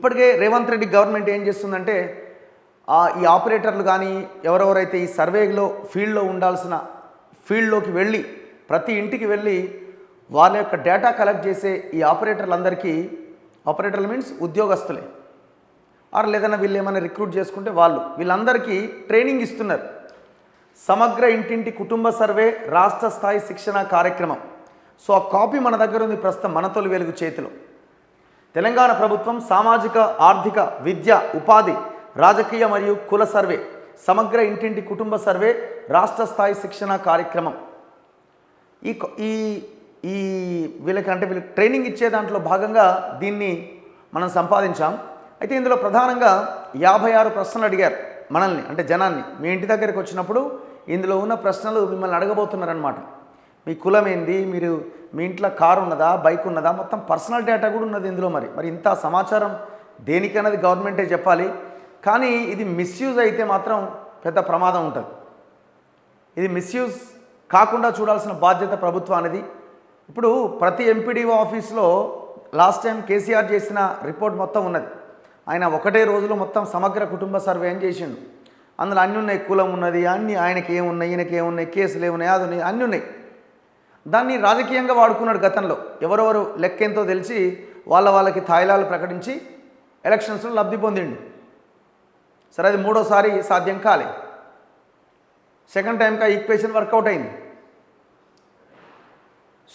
ఇప్పటికే రేవంత్ రెడ్డి గవర్నమెంట్ ఏం చేస్తుందంటే ఈ ఆపరేటర్లు కానీ ఎవరెవరైతే ఈ సర్వేలో ఫీల్డ్లో ఉండాల్సిన ఫీల్డ్లోకి వెళ్ళి ప్రతి ఇంటికి వెళ్ళి వాళ్ళ యొక్క డేటా కలెక్ట్ చేసే ఈ ఆపరేటర్లందరికీ, ఆపరేటర్లు మీన్స్ ఉద్యోగస్తులే, ఆర్ లేదన్నా వీళ్ళు ఏమైనా రిక్రూట్ చేసుకుంటే వీళ్ళందరికీ ట్రైనింగ్ ఇస్తున్నారు. సమగ్ర ఇంటింటి కుటుంబ సర్వే రాష్ట్ర స్థాయి శిక్షణ కార్యక్రమం. సో ఆ కాపీ మన దగ్గర ఉంది ప్రస్తుతం మన తొలి వెలుగు చేతిలో. తెలంగాణ ప్రభుత్వం సామాజిక, ఆర్థిక, విద్య, ఉపాధి, రాజకీయ మరియు కుల సర్వే, సమగ్ర ఇంటింటి కుటుంబ సర్వే రాష్ట్ర స్థాయి శిక్షణ కార్యక్రమం. ఈ ఈ వీళ్ళకి ట్రైనింగ్ ఇచ్చే దాంట్లో భాగంగా దీన్ని మనం సంపాదించాం. అయితే ఇందులో ప్రధానంగా 56 ప్రశ్నలు అడిగారు మనల్ని, అంటే జనాన్ని. మీ ఇంటి దగ్గరికి వచ్చినప్పుడు ఇందులో ఉన్న ప్రశ్నలు మిమ్మల్ని అడగబోతున్నారనమాట. మీ కులం ఏంది, మీ ఇంట్లో కారు ఉన్నదా, బైక్ ఉన్నదా, మొత్తం పర్సనల్ డేటా కూడా ఉన్నది ఇందులో. మరి ఇంత సమాచారం దేనికన్నది గవర్నమెంటే చెప్పాలి. కానీ ఇది మిస్యూజ్ అయితే మాత్రం పెద్ద ప్రమాదం ఉంటుంది. ఇది మిస్యూజ్ కాకుండా చూడాల్సిన బాధ్యత ప్రభుత్వానిది. ఇప్పుడు ప్రతి ఎంపీడీఓ ఆఫీస్లో లాస్ట్ టైం కేసీఆర్ చేసిన రిపోర్ట్ మొత్తం ఉన్నది. ఆయన ఒకటే రోజులో మొత్తం సమగ్ర కుటుంబ సర్వే అని చేసిండు. అందులో అన్నీ ఉన్నాయి, కులం ఉన్నది, అన్నీ ఆయనకి ఏమున్నాయి, ఈయనకి ఏమున్నాయి, కేసులు ఏమున్నాయి, అది ఉన్నాయి, అన్నీ ఉన్నాయి. దాన్ని రాజకీయంగా వాడుకున్నాడు గతంలో. ఎవరెవరు లెక్కేంతో తెలిసి వాళ్ళకి తాయిలాలు ప్రకటించి ఎలక్షన్స్లో లబ్ధి పొందిండు. సరే, అది మూడోసారి సాధ్యం కాలే. సెకండ్ టైంకి ఆ ఈక్వేషన్ వర్కౌట్ అయింది.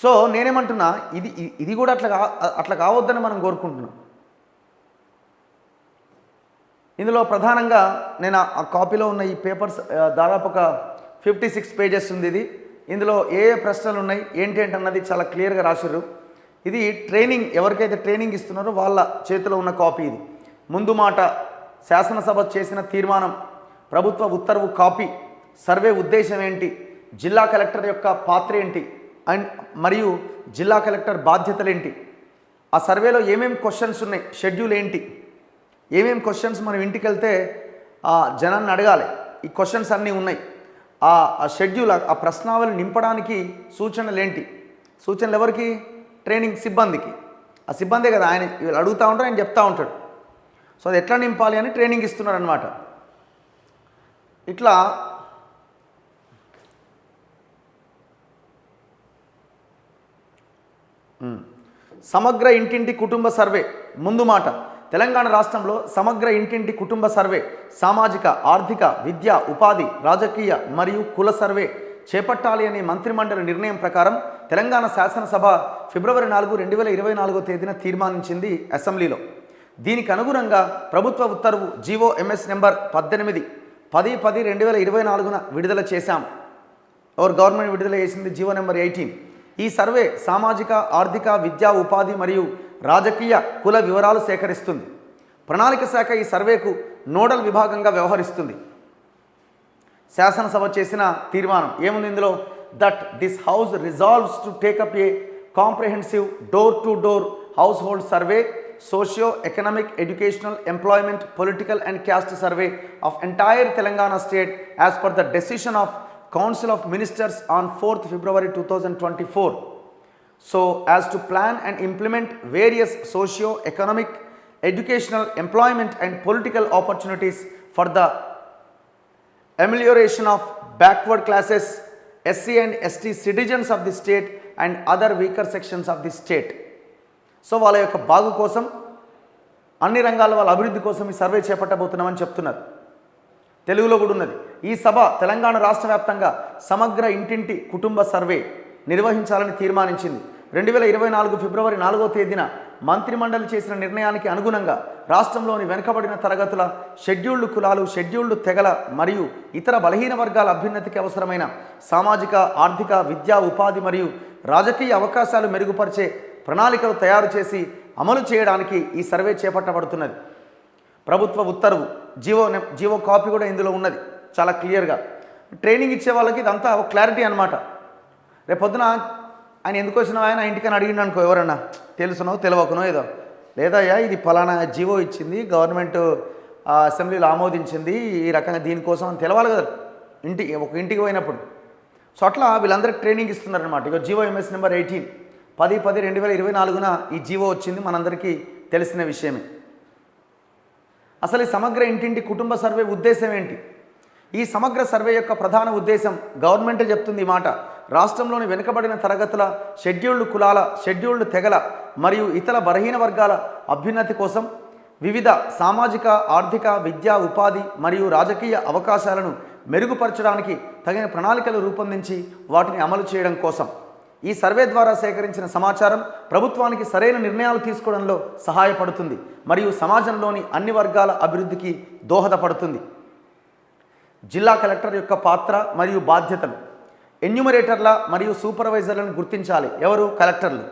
సో నేనేమంటున్నా, ఇది కూడా అట్లా కావద్దని మనం కోరుకుంటున్నాం. ఇందులో ప్రధానంగా నేను ఆ కాపీలో ఉన్న ఈ పేపర్స్ దాదాపు ఒక 56 పేజెస్ ఉంది. ఇందులో ఏ ప్రశ్నలు ఉన్నాయి ఏంటి అన్నది చాలా క్లియర్గా రాసిర్రు. ఇది ట్రైనింగ్, ఎవరికైతే ట్రైనింగ్ ఇస్తున్నారో వాళ్ళ చేతిలో ఉన్న కాపీ ఇది. ముందు మాట, శాసనసభ చేసిన తీర్మానం, ప్రభుత్వ ఉత్తర్వు కాపీ, సర్వే ఉద్దేశం ఏంటి, జిల్లా కలెక్టర్ యొక్క పాత్ర ఏంటి, అండ్ మరియు జిల్లా కలెక్టర్ బాధ్యతలు ఏంటి, ఆ సర్వేలో ఏమేమి క్వశ్చన్స్ ఉన్నాయి, షెడ్యూల్ ఏంటి, ఏమేమి క్వశ్చన్స్ మనం ఇంటికి వెళ్తే జనాన్ని అడగాలి, ఈ క్వశ్చన్స్ అన్నీ ఉన్నాయి. ఆ షెడ్యూల్, ఆ ప్రశ్నావళి నింపడానికి సూచనలు ఏంటి, సూచనలు ఎవరికి, ట్రైనింగ్ సిబ్బందికి. ఆ సిబ్బందే కదా, ఆయన వీళ్ళు అడుగుతూ ఉంటారు, ఆయన చెప్తూ ఉంటాడు. సో అది ఎట్లా నింపాలి అని ట్రైనింగ్ ఇస్తున్నారు అనమాట. ఇట్లా సమగ్ర ఇంటింటి కుటుంబ సర్వే. ముందు మాట, తెలంగాణ రాష్ట్రంలో సమగ్ర ఇంటింటి కుటుంబ సర్వే సామాజిక, ఆర్థిక, విద్య, ఉపాధి, రాజకీయ మరియు కుల సర్వే చేపట్టాలి అనే మంత్రిమండలి నిర్ణయం ప్రకారం తెలంగాణ శాసనసభ ఫిబ్రవరి 4, 2024 తేదీన తీర్మానించింది అసెంబ్లీలో. దీనికి అనుగుణంగా ప్రభుత్వ ఉత్తర్వు జీవో ఎంఎస్ నెంబర్ 18/10/2024 విడుదల చేశాం. గవర్నమెంట్ విడుదల చేసింది జీవో నెంబర్ 18. ఈ సర్వే సామాజిక, ఆర్థిక, విద్యా, ఉపాధి మరియు రాజకీయ, కుల వివరాలు సేకరిస్తుంది. ప్రణాళిక శాఖ ఈ సర్వేకు నోడల్ విభాగంగా వ్యవహరిస్తుంది. శాసనసభ చేసిన తీర్మానం ఏముంది ఇందులో, that this house resolves to take up A comprehensive door to door house hold survey, socio economic, educational, employment, political and caste survey of entire Telangana state as per the decision of Council of Ministers on 4th February 2024. So as to plan and implement various socio-economic, educational, employment and political opportunities for the amelioration of backward classes, SC and ST citizens of the state and other weaker sections of the state. So వాళ్ళ యొక్క బాగు కోసం, అన్ని రంగాల వాళ్ళ అభివృద్ధి కోసం ఈ సర్వే చేపట్టబోతున్నామని చెప్తున్నారు. తెలుగులో కూడా ఉన్నది. ఈ సభ తెలంగాణ రాష్ట్ర వ్యాప్తంగా సమగ్ర ఇంటింటి కుటుంబ సర్వే నిర్వహించాలని తీర్మానించింది. 2024 ఫిబ్రవరి 4వ తేదీన మంత్రిమండలి చేసిన నిర్ణయానికి అనుగుణంగా రాష్ట్రంలోని వెనుకబడిన తరగతుల, షెడ్యూల్డ్ కులాలు, షెడ్యూల్డ్ తెగల మరియు ఇతర బలహీన వర్గాల అభ్యున్నతికి అవసరమైన సామాజిక, ఆర్థిక, విద్యా, ఉపాధి మరియు రాజకీయ అవకాశాలు మెరుగుపరిచే ప్రణాళికలు తయారు చేసి అమలు చేయడానికి ఈ సర్వే చేపట్టబడుతున్నది. ప్రభుత్వ ఉత్తర్వు జీవో కాపీ కూడా ఇందులో ఉన్నది చాలా క్లియర్గా. ట్రైనింగ్ ఇచ్చే వాళ్ళకి ఇదంతా ఒక క్లారిటీ అనమాట. రేపొద్దున ఆయన ఎందుకు వచ్చినా ఆయన ఇంటికని అడిగిండు అనుకో, ఎవరన్నా తెలుసునో తెలియకనో ఏదో, లేదయ్యా ఇది ఫలానా జీవో ఇచ్చింది, గవర్నమెంట్ అసెంబ్లీలో ఆమోదించింది, ఈ రకంగా దీనికోసం అని తెలవాలి కదా ఒక ఇంటికి పోయినప్పుడు. సో అట్లా వీళ్ళందరికీ ట్రైనింగ్ ఇస్తున్నారనమాట. ఇక జీవో ఎంఎస్ నెంబర్ 18 10/10/2024 ఈ జీవో వచ్చింది, మనందరికీ తెలిసిన విషయమే. అసలు ఈ సమగ్ర ఇంటింటి కుటుంబ సర్వే ఉద్దేశం ఏంటి? ఈ సమగ్ర సర్వే యొక్క ప్రధాన ఉద్దేశం గవర్నమెంటే చెప్తుంది ఈ మాట. రాష్ట్రంలోని వెనుకబడిన తరగతుల, షెడ్యూల్డ్ కులాల, షెడ్యూల్డ్ తెగల మరియు ఇతర బలహీన వర్గాల అభ్యున్నతి కోసం వివిధ సామాజిక, ఆర్థిక, విద్యా, ఉపాధి మరియు రాజకీయ అవకాశాలను మెరుగుపరచడానికి తగిన ప్రణాళికలు రూపొందించి వాటిని అమలు చేయడం కోసం. ఈ సర్వే ద్వారా సేకరించిన సమాచారం ప్రభుత్వానికి సరైన నిర్ణయాలు తీసుకోవడంలో సహాయపడుతుంది మరియు సమాజంలోని అన్ని వర్గాల అభివృద్ధికి దోహదపడుతుంది. జిల్లా కలెక్టర్ యొక్క పాత్ర మరియు బాధ్యతలు. ఎన్యూమరేటర్ల మరియు సూపర్వైజర్లను గుర్తించాలి. ఎవరు? కలెక్టర్లు.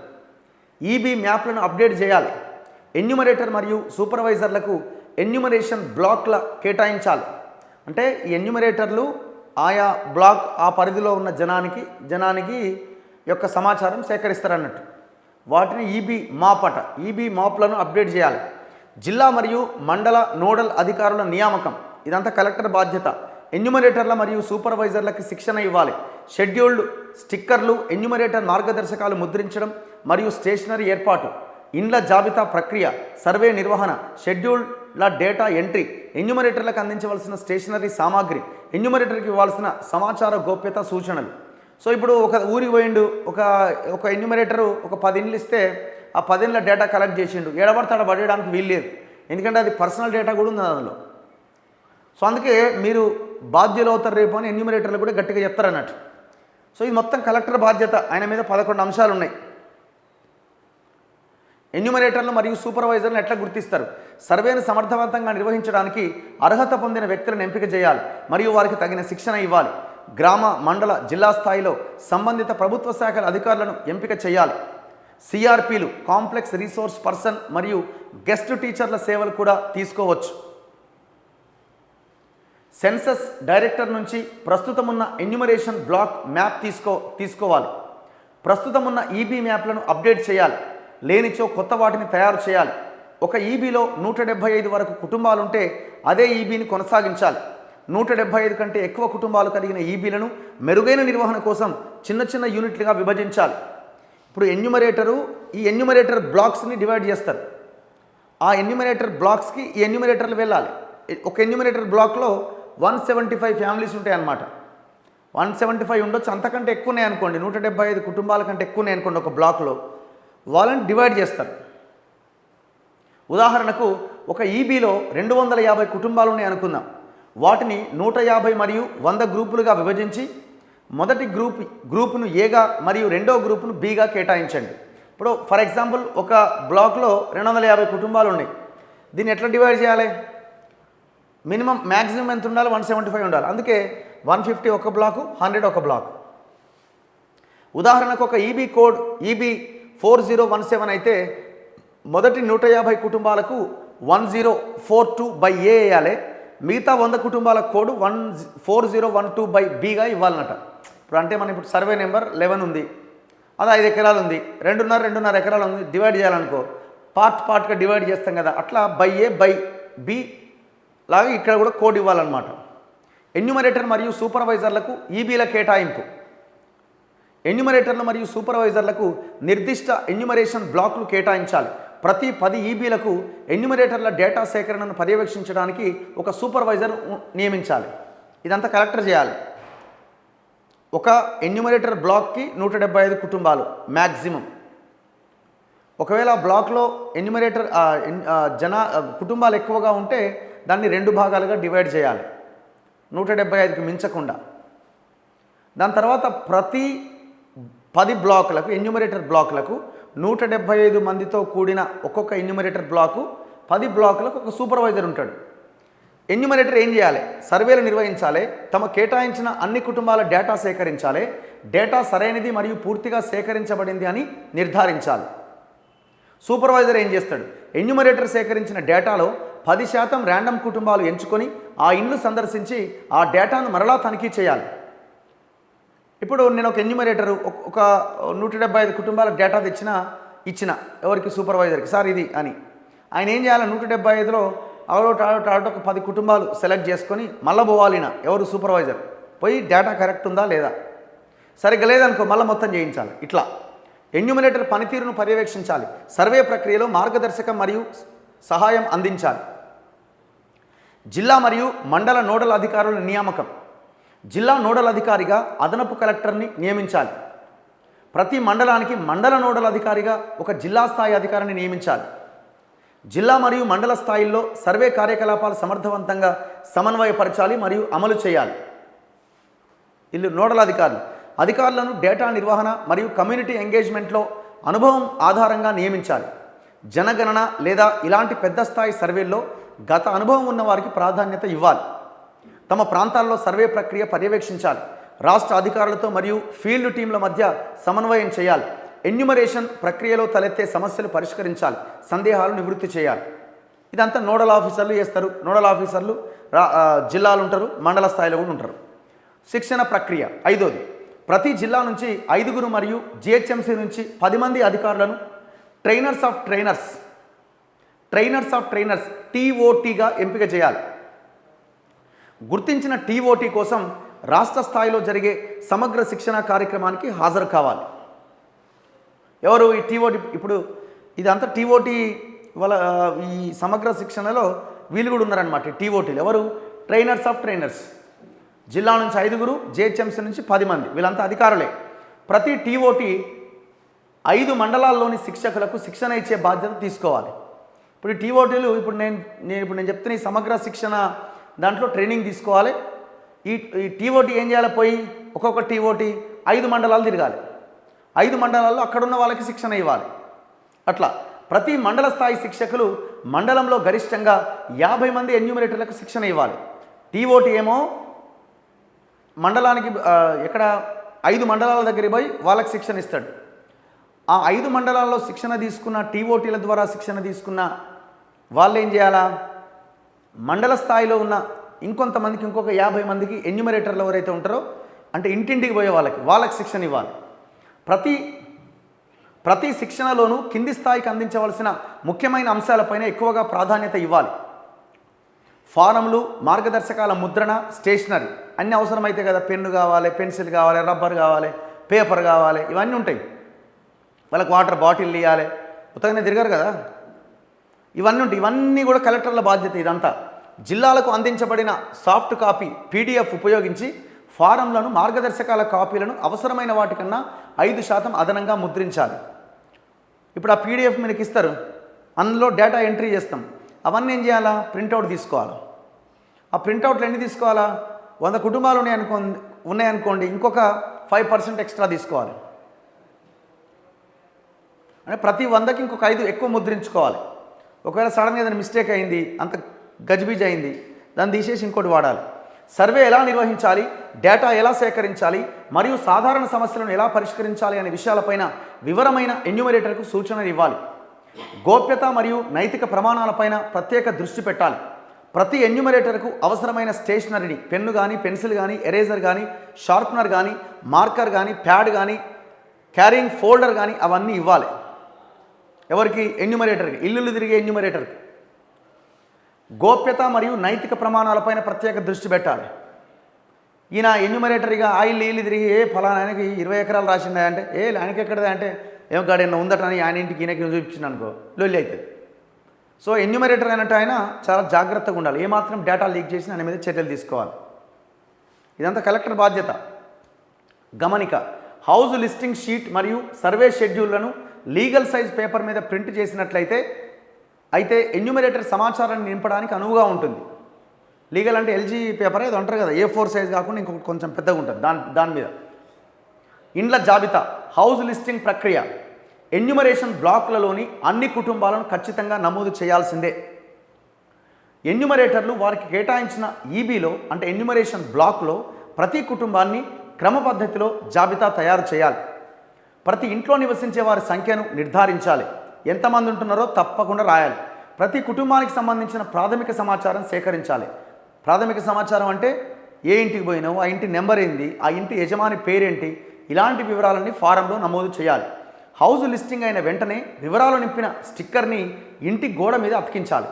ఈబీ మ్యాప్లను అప్డేట్ చేయాలి. ఎన్యూమరేటర్ మరియు సూపర్వైజర్లకు ఎన్యూమరేషన్ బ్లాక్ల కేటాయించాలి. అంటే ఈ ఎన్యూమరేటర్లు ఆయా బ్లాక్ ఆ పరిధిలో ఉన్న జనానికి యొక్క సమాచారం సేకరిస్తారన్నట్టు. వాటిని ఈబీ మాప్లను అప్డేట్ చేయాలి. జిల్లా మరియు మండల నోడల్ అధికారుల నియామకం. ఇదంతా కలెక్టర్ బాధ్యత. ఎన్యూమరేటర్ల మరియు సూపర్వైజర్లకు శిక్షణ ఇవ్వాలి. షెడ్యూల్డ్ స్టిక్కర్లు, ఎన్యూమరేటర్ మార్గదర్శకాలు ముద్రించడం మరియు స్టేషనరీ ఏర్పాటు, ఇండ్ల జాబితా ప్రక్రియ, సర్వే నిర్వహణ, షెడ్యూల్డ్ల డేటా ఎంట్రీ, ఎన్యూమరేటర్లకు అందించవలసిన స్టేషనరీ సామాగ్రి, ఎన్యూమరేటర్కి ఇవ్వాల్సిన సమాచార గోప్యత సూచనలు. సో ఇప్పుడు ఒక ఊరికి పోయిండు, ఒక ఎన్యూమరేటరు ఒక 10 ఇండ్లు ఇస్తే ఆ 10 ఇండ్ల డేటా కలెక్ట్ చేసిండు. ఎడబడతాడ పడేయడానికి వీల్లేదు, ఎందుకంటే అది పర్సనల్ డేటా కూడా ఉంది అందులో. సో అందుకే మీరు బాధ్యులు అవుతారు రేపు అని ఎన్యూమరేటర్లు కూడా గట్టిగా చెప్తారు అన్నట్టు. సో ఇది మొత్తం కలెక్టర్ బాధ్యత. ఆయన మీద 11 అంశాలు ఉన్నాయి. ఎన్యూమరేటర్లు మరియు సూపర్వైజర్లను ఎట్లా గుర్తిస్తారు? సర్వేను సమర్థవంతంగా నిర్వహించడానికి అర్హత పొందిన వ్యక్తులను ఎంపిక చేయాలి మరియు వారికి తగిన శిక్షణ ఇవ్వాలి. గ్రామ, మండల, జిల్లా స్థాయిలో సంబంధిత ప్రభుత్వ శాఖల అధికారులను ఎంపిక చేయాలి. సిఆర్పీలు, కాంప్లెక్స్ రీసోర్స్ పర్సన్ మరియు గెస్ట్ టీచర్ల సేవలు కూడా తీసుకోవచ్చు. సెన్సస్ డైరెక్టర్ నుంచి ప్రస్తుతం ఉన్న ఎన్యూమరేషన్ బ్లాక్ మ్యాప్ తీసుకోవాలి. ప్రస్తుతం ఉన్న ఈబీ మ్యాప్లను అప్డేట్ చేయాలి. లేనిచో కొత్త వాటిని తయారు చేయాలి. ఒక ఈబీలో 175 వరకు కుటుంబాలుంటే అదే ఈబీని కొనసాగించాలి. 175 కంటే ఎక్కువ కుటుంబాలు కలిగిన ఈబీలను మెరుగైన నిర్వహణ కోసం చిన్న చిన్న యూనిట్లుగా విభజించాలి. ఇప్పుడు ఈ ఎన్యూమరేటర్ బ్లాక్స్ని డివైడ్ చేస్తారు. ఆ ఎన్యూమరేటర్ బ్లాక్స్కి ఈ ఎన్యూమరేటర్లు వెళ్ళాలి. ఒక ఎన్యూమరేటర్ బ్లాక్లో 175 ఫ్యామిలీస్ ఉంటాయి అన్నమాట. 175 ఉండొచ్చు, అంతకంటే ఎక్కువనే అనుకోండి. 175 కుటుంబాల కంటే ఎక్కువనే అనుకోండి. ఒక బ్లాక్లో వాళ్ళని డివైడ్ చేస్తారు. ఉదాహరణకు ఒక ఈబీలో 250 కుటుంబాలు ఉన్నాయి అనుకుందాం. వాటిని 150 మరియు 100 గ్రూపులుగా విభజించి మొదటి గ్రూపును ఏగా మరియు రెండో గ్రూపును బీగా కేటాయించండి. ఇప్పుడు ఫర్ ఎగ్జాంపుల్ ఒక బ్లాక్లో 250 కుటుంబాలు ఉన్నాయి. దీన్ని ఎట్లా డివైడ్ చేయాలి? మ్యాక్సిమం ఎంత ఉండాలి? 175 ఉండాలి. అందుకే 150 ఒక బ్లాకు, 100 ఒక బ్లాక్. ఉదాహరణకు ఒక ఈబీ కోడ్ ఈబీ 4017 అయితే మొదటి 150 కుటుంబాలకు 1042/A వేయాలి. మిగతా 100 కుటుంబాల కోడ్ 4012/Bగా ఇవ్వాలన్నట. ఇప్పుడు అంటే మనం ఇప్పుడు సర్వే నెంబర్ 11 ఉంది, అది 5 ఎకరాలు ఉంది, 2.5 ఎకరాలు ఉంది. డివైడ్ చేయాలనుకో పార్ట్గా డివైడ్ చేస్తాం కదా, అట్లా A/B లాగా ఇక్కడ కూడా కోడ్ ఇవ్వాలన్నమాట. ఎన్యూమరేటర్ మరియు సూపర్వైజర్లకు ఈబీల కేటాయింపు. ఎన్యూమరేటర్లు మరియు సూపర్వైజర్లకు నిర్దిష్ట ఎన్యూమరేషన్ బ్లాక్లు కేటాయించాలి. ప్రతి 10 ఈబీలకు ఎన్యూమరేటర్ల డేటా సేకరణను పర్యవేక్షించడానికి ఒక సూపర్వైజర్ నియమించాలి. ఇదంతా కలెక్టర్ చేయాలి. ఒక ఎన్యూమరేటర్ బ్లాక్కి 175 కుటుంబాలు మ్యాక్సిమం. ఒకవేళ బ్లాక్లో ఎన్యూమరేటర్ కుటుంబాలు ఎక్కువగా ఉంటే దాన్ని 2 భాగాలుగా డివైడ్ చేయాలి, 175కి మించకుండా. దాని తర్వాత ప్రతి 10 బ్లాకులకు ఎన్యూమరేటర్ బ్లాకులకు 175 మందితో కూడిన ఒక్కొక్క ఎన్యూమరేటర్ బ్లాకు 10 బ్లాకులకు ఒక సూపర్వైజర్ ఉంటాడు. ఎన్యూమరేటర్ ఏం చేయాలి? సర్వేలు నిర్వహించాలి. తమ కేటాయించిన అన్ని కుటుంబాల డేటా సేకరించాలి. డేటా సరైనది మరియు పూర్తిగా సేకరించబడింది అని నిర్ధారించాలి. సూపర్వైజర్ ఏం చేస్తాడు? ఎన్యూమరేటర్ సేకరించిన డేటాలో 10% ర్యాండమ్ కుటుంబాలు ఎంచుకొని ఆ ఇండ్లు సందర్శించి ఆ డేటాను మరలా తనిఖీ చేయాలి. ఇప్పుడు నేను ఒక ఎన్యూమరేటరు ఒక 175 కుటుంబాల డేటా ఇచ్చిన ఎవరికి? సూపర్వైజర్కి. సార్ ఇది అని ఆయన ఏం చేయాలి? 175లో ఒక 10 కుటుంబాలు సెలెక్ట్ చేసుకొని మళ్ళీ పోవాలిన ఎవరు? సూపర్వైజర్ పోయి డేటా కరెక్ట్ ఉందా లేదా, సరిగ్గా లేదనుకో మళ్ళీ మొత్తం చేయించాలి. ఇట్లా ఎన్యూమరేటర్ పనితీరును పర్యవేక్షించాలి. సర్వే ప్రక్రియలో మార్గదర్శకం మరియు సహాయం అందించాలి. జిల్లా మరియు మండల నోడల్ అధికారుల నియామకం. జిల్లా నోడల్ అధికారిగా అదనపు కలెక్టర్ని నియమించాలి. ప్రతి మండలానికి మండల నోడల్ అధికారిగా ఒక జిల్లా స్థాయి అధికారిని నియమించాలి. జిల్లా మరియు మండల స్థాయిల్లో సర్వే కార్యకలాపాలు సమర్థవంతంగా సమన్వయపరచాలి మరియు అమలు చేయాలి. వీళ్ళు నోడల్ అధికారులను డేటా నిర్వహణ మరియు కమ్యూనిటీ ఎంగేజ్మెంట్లో అనుభవం ఆధారంగా నియమించాలి. జనగణన లేదా ఇలాంటి పెద్ద స్థాయి సర్వేల్లో గత అనుభవం ఉన్న వారికి ప్రాధాన్యత ఇవ్వాలి. తమ ప్రాంతాల్లో సర్వే ప్రక్రియ పర్యవేక్షించాలి. రాష్ట్ర అధికారులతో మరియు ఫీల్డ్ టీంల మధ్య సమన్వయం చేయాలి. ఎన్యూమరేషన్ ప్రక్రియలో తలెత్తే సమస్యలు పరిష్కరించాలి. సందేహాలు నివృత్తి చేయాలి. ఇదంతా నోడల్ ఆఫీసర్లు చేస్తారు. నోడల్ ఆఫీసర్లు జిల్లాలు ఉంటారు, మండల స్థాయిలో కూడా ఉంటారు. శిక్షణ ప్రక్రియ. 5వది, ప్రతి జిల్లా నుంచి 5 మరియు జిహెచ్ఎంసీ నుంచి 10 మంది అధికారులను ట్రైనర్స్ ఆఫ్ ట్రైనర్స్ టీఓటీగా ఎంపిక చేయాలి. గుర్తించిన టీఓటీ కోసం రాష్ట్ర స్థాయిలో జరిగే సమగ్ర శిక్షణ కార్యక్రమానికి హాజరు కావాలి. ఎవరు ఈ టీఓటీ? ఇప్పుడు ఇదంతా టీఓటీ వాళ్ళ ఈ సమగ్ర శిక్షణలో వీళ్ళు కూడా ఉన్నారనమాట. టీఓటీలు ఎవరు? Trainers of trainers. జిల్లా నుంచి 5, జిహెచ్ఎంసీ నుంచి 10 మంది, వీళ్ళంతా అధికారులే. ప్రతి టీఓటీ 5 మండలాల్లోని శిక్షకులకు శిక్షణ ఇచ్చే బాధ్యత తీసుకోవాలి. ఇప్పుడు ఈ టీఓటీలు ఇప్పుడు నేను చెప్తున్న ఈ సమగ్ర శిక్షణ దాంట్లో ట్రైనింగ్ తీసుకోవాలి. ఈ టీఓటీ ఏం చేయాలి? పోయి ఒక్కొక్క టీఓటీ 5 మండలాలు తిరగాలి. 5 మండలాల్లో అక్కడున్న వాళ్ళకి శిక్షణ ఇవ్వాలి. అట్లా ప్రతి మండల స్థాయి శిక్షకులు మండలంలో గరిష్టంగా 50 మంది ఎన్యూమరేటర్లకు శిక్షణ ఇవ్వాలి. టీఓటీ ఏమో మండలానికి ఎక్కడ 5 మండలాల దగ్గరికి పోయి వాళ్ళకి శిక్షణ ఇస్తాడు. ఆ 5 మండలాల్లో శిక్షణ తీసుకున్న టీఓటీల ద్వారా శిక్షణ తీసుకున్న వాళ్ళు ఏం చేయాలా? మండల స్థాయిలో ఉన్న ఇంకొంతమందికి ఇంకొక 50 మందికి ఎన్యూమరేటర్లు ఎవరైతే ఉంటారో అంటే ఇంటింటికి పోయే వాళ్ళకి శిక్షణ ఇవ్వాలి. ప్రతి శిక్షణలోనూ కింది స్థాయికి అందించవలసిన ముఖ్యమైన అంశాలపైన ఎక్కువగా ప్రాధాన్యత ఇవ్వాలి. ఫారంలు, మార్గదర్శకాల ముద్రణ, స్టేషనరీ అన్నీ అవసరమైతే కదా. పెన్ను కావాలి, పెన్సిల్ కావాలి, రబ్బర్ కావాలి, పేపర్ కావాలి, ఇవన్నీ ఉంటాయి. వాళ్ళకి వాటర్ బాటిల్ ఇవ్వాలి, ఉత్తగానే తిరగరు కదా. ఇవన్నీ ఉంటాయి. ఇవన్నీ కూడా కలెక్టర్ల బాధ్యత. ఇదంతా జిల్లాలకు అందించబడిన సాఫ్ట్ కాపీ పీడిఎఫ్ ఉపయోగించి ఫారంలను, మార్గదర్శకాల కాపీలను అవసరమైన వాటికన్నా 5% అదనంగా ముద్రించాలి. ఇప్పుడు ఆ పీడిఎఫ్ మనకి ఇస్తారు, అందులో డేటా ఎంట్రీ చేస్తాం. అవన్నీ ఏం చేయాలా? ప్రింటౌట్ తీసుకోవాలి. ఆ ప్రింటౌట్లు ఎన్ని తీసుకోవాలా? 100 కుటుంబాలు ఉన్నాయనుకోండి, ఇంకొక 5% ఎక్స్ట్రా తీసుకోవాలి. అంటే ప్రతి 100కి ఇంకొక 5 ఎక్కువ ముద్రించుకోవాలి. ఒకవేళ సడన్గా ఏదైనా మిస్టేక్ అయింది, అంత గజిబిజి అయింది, దాన్ని తీసేసి ఇంకోటి వాడాలి. సర్వే ఎలా నిర్వహించాలి, డేటా ఎలా సేకరించాలి మరియు సాధారణ సమస్యలను ఎలా పరిష్కరించాలి అనే విషయాలపైన వివరమైన ఎన్యూమరేటర్కు సూచనలు ఇవ్వాలి. గోప్యత మరియు నైతిక ప్రమాణాలపైన ప్రత్యేక దృష్టి పెట్టాలి. ప్రతి ఎన్యూమరేటర్కు అవసరమైన స్టేషనరీని, పెన్ను కానీ, పెన్సిల్ కానీ, ఎరేజర్ కానీ, షార్ప్నర్ కానీ, మార్కర్ కానీ, ప్యాడ్ కానీ, క్యారింగ్ ఫోల్డర్ కానీ అవన్నీ ఇవ్వాలి. ఎవరికి? ఎన్యూమరేటర్కి, ఇల్లులు తిరిగే ఎన్యూమరేటర్కి. గోప్యత మరియు నైతిక ప్రమాణాలపైన ప్రత్యేక దృష్టి పెట్టాలి. ఈయన ఎన్యూమరేటర్గా ఇల్లు తిరిగి ఫలానా ఆయనకి 20 ఎకరాలు రాసిందా అంటే ఆయనకి ఎక్కడదా అంటే ఏం గాడైనా ఉందటని ఆయన ఇంటికి ఈయనకి చూపించింది అనుకో, లొల్లి అవుతుంది. సో ఎన్యూమరేటర్ అయినట్టు ఆయన చాలా జాగ్రత్తగా ఉండాలి. ఏమాత్రం డేటా లీక్ చేసి ఆయన మీద చర్యలు తీసుకోవాలి. ఇదంతా కలెక్టర్ బాధ్యత. గమనిక: హౌస్ లిస్టింగ్ షీట్ మరియు సర్వే షెడ్యూళ్లను లీగల్ సైజ్ పేపర్ మీద ప్రింట్ చేసినట్లయితే ఎన్యూమరేటర్ సమాచారాన్ని నింపడానికి అనువుగా ఉంటుంది. లీగల్ అంటే LG పేపర్ ఏదో అంటారు కదా, A4 సైజ్ కాకుండా ఇంకొకటి కొంచెం పెద్దగా ఉంటుంది దాని మీద. ఇండ్ల జాబితా, హౌస్ లిస్టింగ్ ప్రక్రియ. ఎన్యూమరేషన్ బ్లాక్లలోని అన్ని కుటుంబాలను ఖచ్చితంగా నమోదు చేయాల్సిందే. ఎన్యూమరేటర్లు వారికి కేటాయించిన EBలో అంటే ఎన్యూమరేషన్ బ్లాక్లో ప్రతి కుటుంబాన్ని క్రమ పద్ధతిలో జాబితా తయారు చేయాలి. ప్రతి ఇంట్లో నివసించే వారి సంఖ్యను నిర్ధారించాలి. ఎంతమంది ఉంటున్నారో తప్పకుండా రాయాలి. ప్రతి కుటుంబానికి సంబంధించిన ప్రాథమిక సమాచారం సేకరించాలి. ప్రాథమిక సమాచారం అంటే ఏ ఇంటికి పోయినావు, ఆ ఇంటి నెంబర్ ఏంది, ఆ ఇంటి యజమాని పేరేంటి, ఇలాంటి వివరాలన్నీ ఫారంలో నమోదు చేయాలి. హౌస్ లిస్టింగ్ అయిన వెంటనే వివరాలు నింపిన స్టిక్కర్ని ఇంటి గోడ మీద అతికించాలి.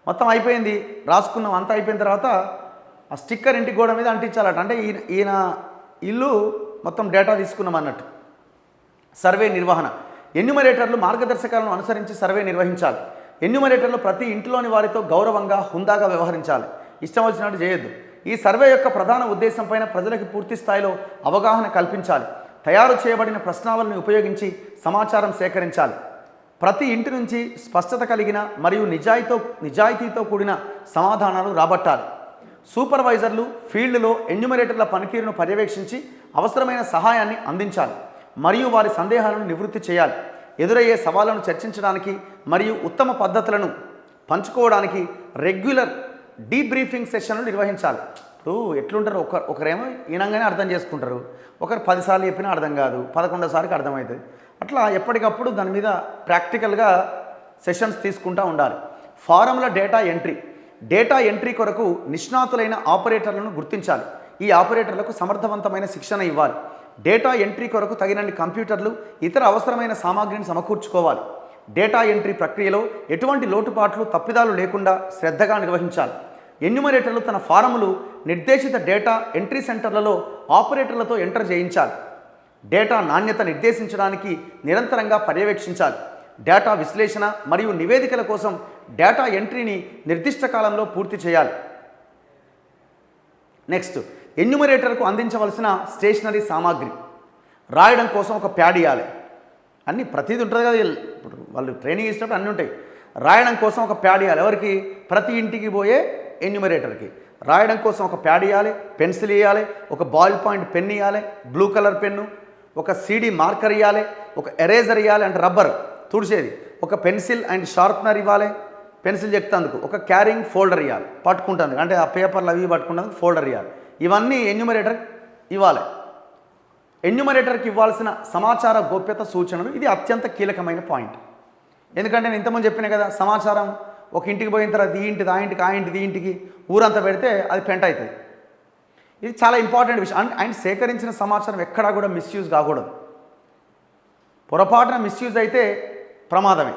మొత్తం అయిపోయింది, రాసుకున్నాం, అంతా అయిపోయిన తర్వాత ఆ స్టిక్కర్ ఇంటి గోడ మీద అంటించాలట. అంటే ఈయన ఇల్లు మొత్తం డేటా తీసుకున్నాం అన్నట్టు. సర్వే నిర్వహణ. ఎన్యూమరేటర్లు మార్గదర్శకాలను అనుసరించి సర్వే నిర్వహించాలి. ఎన్యూమరేటర్లు ప్రతి ఇంటిలోని వారితో గౌరవంగా హుందాగా వ్యవహరించాలి, ఇష్టం వచ్చినట్టు చేయొద్దు. ఈ సర్వే యొక్క ప్రధాన ఉద్దేశం పైన ప్రజలకు పూర్తి స్థాయిలో అవగాహన కల్పించాలి. తయారు చేయబడిన ప్రశ్నావళిని ఉపయోగించి సమాచారం సేకరించాలి. ప్రతి ఇంటి నుంచి స్పష్టత కలిగిన మరియు నిజాయితీతో కూడిన సమాధానాలు రాబట్టాలి. సూపర్వైజర్లు ఫీల్డ్లో ఎన్యూమరేటర్ల పనితీరును పర్యవేక్షించి అవసరమైన సహాయాన్ని అందించాలి మరియు వారి సందేహాలను నివృత్తి చేయాలి. ఎదురయ్యే సవాళ్లను చర్చించడానికి మరియు ఉత్తమ పద్ధతులను పంచుకోవడానికి రెగ్యులర్ డీబ్రీఫింగ్ సెషన్లు నిర్వహించాలి. ఇప్పుడు ఎట్లుంటారు, ఒకరేమో ఈనంగానే అర్థం చేసుకుంటారు, ఒకరు 10 సార్లు చెప్పినా అర్థం కాదు, 11వ సారికి అర్థమవుతుంది. అట్లా ఎప్పటికప్పుడు దాని మీద ప్రాక్టికల్గా సెషన్స్ తీసుకుంటూ ఉండాలి. ఫారంల డేటా ఎంట్రీ కొరకు నిష్ణాతులైన ఆపరేటర్లను గుర్తించాలి. ఈ ఆపరేటర్లకు సమర్థవంతమైన శిక్షణ ఇవ్వాలి. డేటా ఎంట్రీ కొరకు తగినన్ని కంప్యూటర్లు, ఇతర అవసరమైన సామాగ్రిని సమకూర్చుకోవాలి. డేటా ఎంట్రీ ప్రక్రియలో ఎటువంటి లోటుపాట్లు తప్పిదాలు లేకుండా శ్రద్ధగా నిర్వహించాలి. ఎన్యూమరేటర్లు తన ఫారములు నిర్దేశిత డేటా ఎంట్రీ సెంటర్లలో ఆపరేటర్లతో ఎంటర్ చేయించాలి. డేటా నాణ్యత నిర్దేశించడానికి నిరంతరంగా పర్యవేక్షించాలి. డేటా విశ్లేషణ మరియు నివేదికల కోసం డేటా ఎంట్రీని నిర్దిష్ట కాలంలో పూర్తి చేయాలి. నెక్స్ట్, ఎన్యూమరేటర్కు అందించవలసిన స్టేషనరీ సామాగ్రి. రాయడం కోసం ఒక ప్యాడ్ ఇవ్వాలి. అన్నీ ప్రతిదీ ఉంటుంది కదా, ఇప్పుడు వాళ్ళు ట్రైనింగ్ ఇచ్చినప్పుడు అన్నీ ఉంటాయి. రాయడం కోసం ఒక ప్యాడ్ ఇవ్వాలి. ఎవరికి? ప్రతి ఇంటికి పోయే ఎన్యూమరేటర్కి రాయడం కోసం ఒక ప్యాడ్ ఇవ్వాలి, పెన్సిల్ ఇవ్వాలి, ఒక బాల్ పాయింట్ పెన్ ఇవ్వాలి, బ్లూ కలర్ పెన్ను, ఒక CD మార్కర్ ఇవ్వాలి, ఒక ఎరేజర్ ఇవ్వాలి అంటే రబ్బర్ తుడిచేది, ఒక పెన్సిల్ అండ్ షార్ప్నర్ ఇవ్వాలి, పెన్సిల్ చెప్తాందుకు ఒక క్యారింగ్ ఫోల్డర్ ఇవ్వాలి, పట్టుకుంటుంది అంటే ఆ పేపర్లు అవి పట్టుకుంటానికి ఫోల్డర్ ఇవ్వాలి. ఇవన్నీ ఎన్యూమరేటర్ ఇవ్వాలి. ఎన్యూమరేటర్కి ఇవ్వాల్సిన సమాచార గోప్యత సూచనలు ఇది అత్యంత కీలకమైన పాయింట్. ఎందుకంటే నేను ఇంతకుముందు చెప్పిన కదా, సమాచారం ఒక ఇంటికి పోయిన తర్వాత ఈ ఇంటిది ఆ ఇంటికి, ఆ ఇంటిది ఈ ఇంటికి ఊరంతా పెడితే అది పెంట అవుతుంది. ఇది చాలా ఇంపార్టెంట్ విషయం. అండ్ సేకరించిన సమాచారం ఎక్కడా కూడా మిస్యూజ్ కాకూడదు. పొరపాటున మిస్యూజ్ అయితే ప్రమాదమే.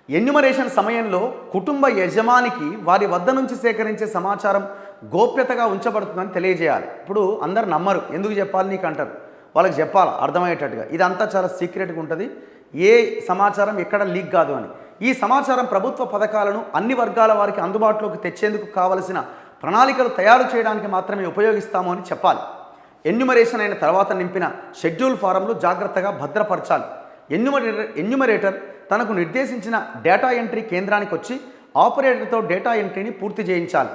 ఎన్యూమరేషన్ సమయంలో కుటుంబ యజమానికి వారి వద్ద నుంచి సేకరించే సమాచారం గోప్యతగా ఉంచబడుతుందని తెలియజేయాలి. ఇప్పుడు అందరు నమ్మరు, ఎందుకు చెప్పాలి నీకు అంటారు. వాళ్ళకి చెప్పాలి అర్థమయ్యేటట్టుగా, ఇదంతా చాలా సీక్రెట్గా ఉంటుంది, ఏ సమాచారం ఎక్కడ లీక్ కాదు అని. ఈ సమాచారం ప్రభుత్వ పథకాలను అన్ని వర్గాల వారికి అందుబాటులోకి తెచ్చేందుకు కావలసిన ప్రణాళికలు తయారు చేయడానికి మాత్రమే ఉపయోగిస్తాము అని చెప్పాలి. ఎన్యూమరేషన్ అయిన తర్వాత నింపిన షెడ్యూల్ ఫారంలు జాగ్రత్తగా భద్రపరచాలి. ఎన్యూమరేటర్ తనకు నిర్దేశించిన డేటా ఎంట్రీ కేంద్రానికి వచ్చి ఆపరేటర్తో డేటా ఎంట్రీని పూర్తి చేయించాలి.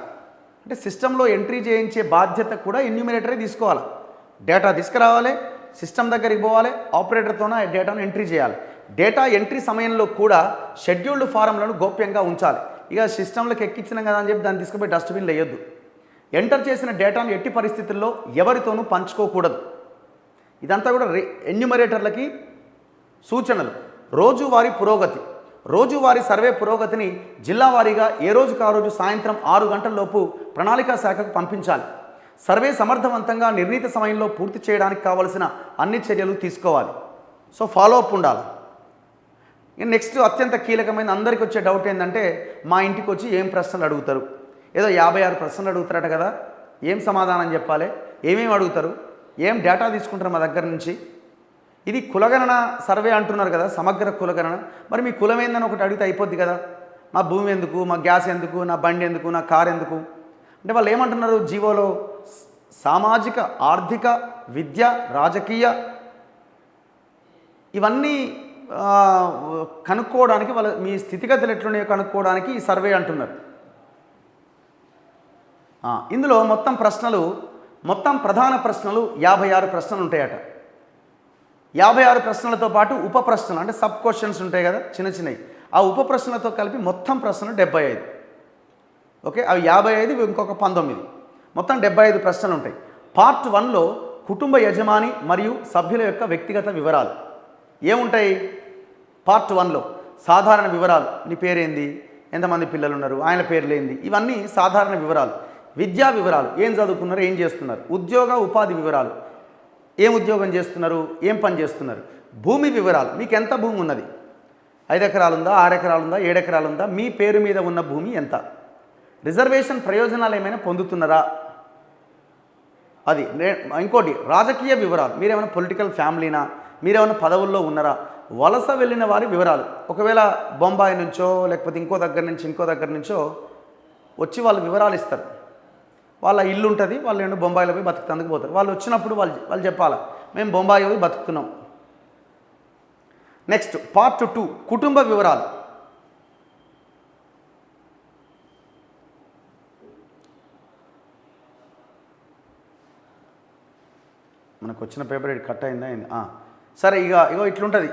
అంటే సిస్టంలో ఎంట్రీ చేయించే బాధ్యత కూడా ఎన్యూమరేటరే తీసుకోవాలి. డేటా తీసుకురావాలి, సిస్టమ్ దగ్గరికి పోవాలి, ఆపరేటర్తోనే డేటాను ఎంట్రీ చేయాలి. డేటా ఎంట్రీ సమయంలో కూడా షెడ్యూల్డ్ ఫారంలను గోప్యంగా ఉంచాలి. ఇక సిస్టంలోకి ఎక్కించినాం కదా అని చెప్పి దాన్ని తీసుకుపోయి డస్ట్బిన్లో వేయొద్దు. ఎంటర్ చేసిన డేటాను ఎట్టి పరిస్థితుల్లో ఎవరితోనూ పంచుకోకూడదు. ఇదంతా కూడా ఎన్యూమరేటర్లకి సూచనలు. రోజువారీ సర్వే పురోగతిని జిల్లా వారీగా ఏ రోజుకు ఆ రోజు సాయంత్రం 6 గంటలలోపు ప్రణాళికా శాఖకు పంపించాలి. సర్వే సమర్థవంతంగా నిర్ణీత సమయంలో పూర్తి చేయడానికి కావలసిన అన్ని చర్యలు తీసుకోవాలి. సో ఫాలో అప్ ఉండాలి. నెక్స్ట్ అత్యంత కీలకమైన అందరికీ వచ్చే డౌట్ ఏంటంటే, మా ఇంటికి వచ్చి ఏం ప్రశ్నలు అడుగుతారు? ఏదో 56 ప్రశ్నలు అడుగుతారట కదా, ఏం సమాధానం చెప్పాలి? ఏమేమి అడుగుతారు? ఏం డేటా తీసుకుంటారు మా దగ్గర నుంచి? ఇది కులగణన సర్వే అంటున్నారు కదా, సమగ్ర కులగణన. మరి మీ కులం ఏందని ఒకటి అడిగితే అయిపోద్ది కదా. మా భూమి ఎందుకు, మా గ్యాస్ ఎందుకు, నా బండి ఎందుకు, నా కారు ఎందుకు అంటే వాళ్ళు ఏమంటున్నారు జీవోలో? సామాజిక, ఆర్థిక, విద్య, రాజకీయ ఇవన్నీ కనుక్కోవడానికి, వాళ్ళ మీ స్థితిగతులు ఎట్లున్నాయో కనుక్కోవడానికి ఈ సర్వే అంటున్నారు. ఇందులో మొత్తం ప్రధాన ప్రశ్నలు 56 ప్రశ్నలు ఉంటాయట. 56 ప్రశ్నలతో పాటు ఉప ప్రశ్నలు అంటే సబ్ క్వశ్చన్స్ ఉంటాయి కదా, చిన్న చిన్నవి. ఆ ఉప ప్రశ్నలతో కలిపి మొత్తం ప్రశ్నలు 75. ఓకే, అవి 55, ఇంకొక 19, మొత్తం 75 ప్రశ్నలు ఉంటాయి. పార్ట్ 1లో కుటుంబ యజమాని మరియు సభ్యుల యొక్క వ్యక్తిగత వివరాలు ఏముంటాయి? పార్ట్ 1లో సాధారణ వివరాలు, నీ పేరేంది, ఎంతమంది పిల్లలు ఉన్నారు, ఆయన పేర్లేంది, ఇవన్నీ సాధారణ వివరాలు. విద్యా వివరాలు, ఏం చదువుకున్నారు, ఏం చేస్తున్నారు. ఉద్యోగ ఉపాధి వివరాలు, ఏం ఉద్యోగం చేస్తున్నారు, ఏం పని చేస్తున్నారు. భూమి వివరాలు, మీకు ఎంత భూమి ఉన్నది, 5 ఎకరాలు ఉందా, 6 ఎకరాలు ఉందా, 7 ఎకరాలు ఉందా, మీ పేరు మీద ఉన్న భూమి ఎంత. రిజర్వేషన్ ప్రయోజనాలు ఏమైనా పొందుతున్నారా, అది ఇంకోటి రాజకీయ వివరాలు, మీరేమైనా పొలిటికల్ ఫ్యామిలీనా, మీరేమైనా పదవుల్లో ఉన్నారా, వలస వెళ్ళిన వారి వివరాలు. ఒకవేళ బొంబాయి నుంచో లేకపోతే ఇంకో దగ్గర నుంచో వచ్చి వాళ్ళు వివరాలు ఇస్తారు. వాళ్ళ ఇల్లు ఉంటుంది, వాళ్ళు ఏంటో బొంబాయిలో పోయి బతుకుతందుకు పోతారు. వాళ్ళు వచ్చినప్పుడు వాళ్ళు చెప్పాలా, మేము బొంబాయి పోయి బతుకుతున్నాం. నెక్స్ట్ పార్ట్ 2 కుటుంబ వివరాలు. మనకు వచ్చిన పేపర్ కట్ అయిందా? సరే, ఇగో ఇట్లుంటుంది.